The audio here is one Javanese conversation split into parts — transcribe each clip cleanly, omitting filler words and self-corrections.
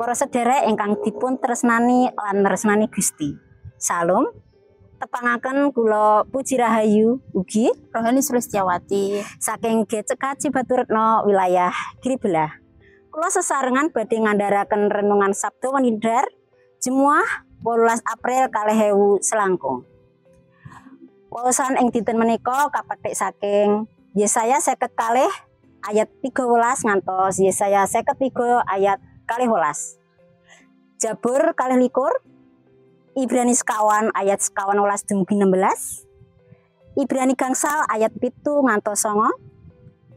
Para sedherek ingkang dipun tresnani lan tresnani Gusti. Salam. Tepangaken kula Puji Rahayu ugi Rohani Sulistyawati saking GCK Cibaturutno wilayah Gribelah. Kula sesarengan badhe ngandharaken renungan Sabda Wenidar Jemuah 18 April 2000 selangkung. Wawasan ing dinten menika kapetik saking Yesaya 50 ayat 13 ngantos Yesaya 53 ayat 12. Jabur 21 Ibrani sekawan ayat sekawan 12 dumugi 16. Ibrani gangsal ayat 7 ngantos 9.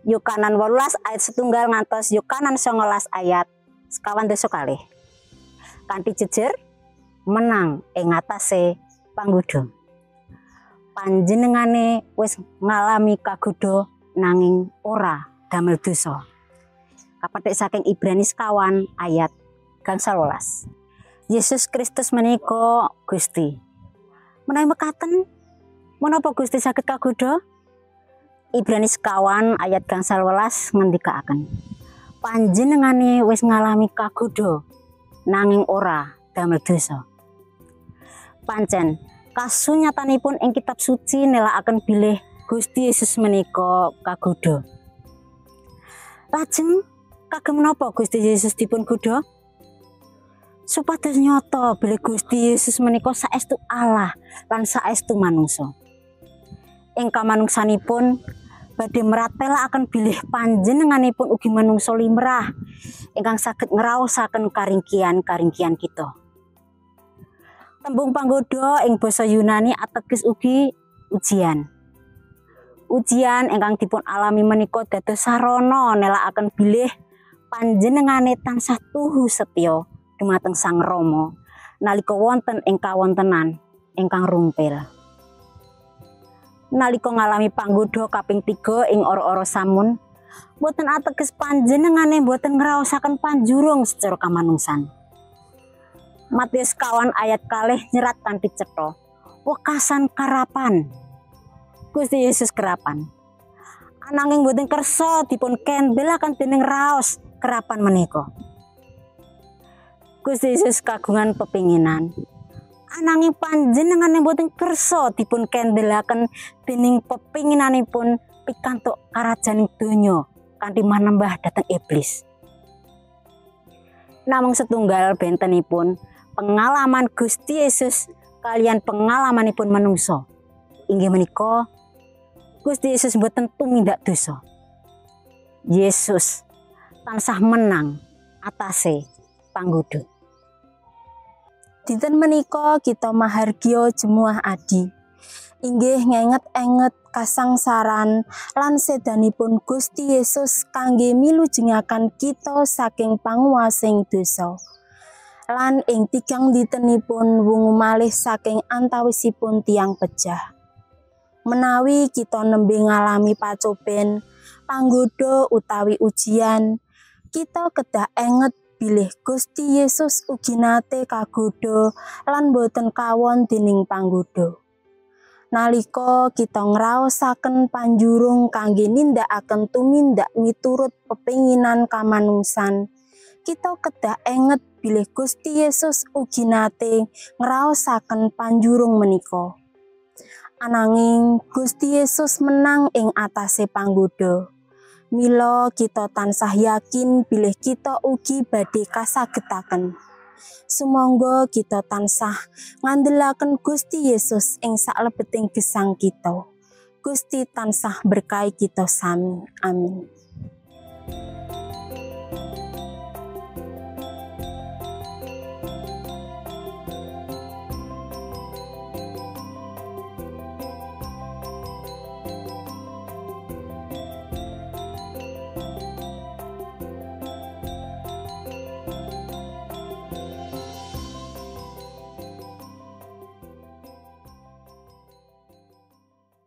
Yohanan 18 ayat setunggal ngantos Yohanan 19 ayat sekawan dasa kalih. Kanthi jejer menang ing ngatasé panggodha. Panjenengane wis ngalami kagodha nanging ora damel dosa. Kapetik saking Ibrani sekawan ayat gangsal 12. Yesus Kristus menika Gusti. Menawi mekaten, menapa Gusti saged kagodha? Ibrani sekawan ayat gangsal 12 ngendikaaken. Panjenengane wis ngalami kagodha nanging ora damel dosa. Pancen kasunyatanipun ing kitab suci nelakaken bilih Gusti Yesus menika kagodha. Lajeng kagem menapa Gusti Yesus dipun godha? Supados nyata bilih Gusti Yesus menika saestu Allah lan saestu manungsa. Ing kamanungsanipun badhe mratelakaken bilih panjenenganipun ugi manungsa limrah ingkang saged ngraosaken karingkian-karingkian kita. Tembung panggodha ing basa Yunani ateges ugi ujian. Ujian ingkang dipun alami menika dados sarana nelakaken bilih panjenengane tansah tuhu setya dumateng Sang Rama nalika wonten ing kawontenan ingkang rumpil. Nalika ngalami panggodha kaping 3 ing ora-ora samun, boten ateges panjenengane boten ngraosaken panjurung secara kamanungsan. Matius kawan ayat kalih nyerat kanthi cetha, wekasan karapan. Gusti Yesus kerapan. Ananging boten kersa dipun kendelaken dening raos kerapan menika. Gusti Yesus kagungan pepinginan. Ananging panjenengane boten kersa dipun kendelaken dening pepinginanipun pikantuk karajaning donya kanthi manembah dhateng iblis. Namung setunggal bentenipun pengalaman Gusti Yesus kalian pengalamanipun manungsa. Inggih menika Gusti Yesus boten tumindak dosa. Yesus tansah menang atase panggodha. Dinten menika kita mahargya Jemuah Adi. Inggih ngenget-enget kasangsaran lan sedanipun Gusti Yesus kangge milujengaken kita saking panguwasing dosa. Lan ing tigang dintenipun wungu malih saking antawisipun tiang pejah. Menawi kita nembe ngalami pacoben, panggodha utawi ujian, kita kedah enget bilih Gusti Yesus ugi nate kagodha lan boten kawon dening panggodha. Nalika kita ngraosaken panjurung kangge nindakaken tumindak miturut pepinginan kamanungsan, kita kedah enget bilih Gusti Yesus ugi nate ngraosaken panjurung menika. Ananging Gusti Yesus menang ing atase panggodha. Mila kita tansah yakin bilih kita ugi badhe kasagetaken. Sumangga kita tansah ngandelaken Gusti Yesus ing saklebeting gesang kita. Gusti tansah berkahi kita sami. Amin.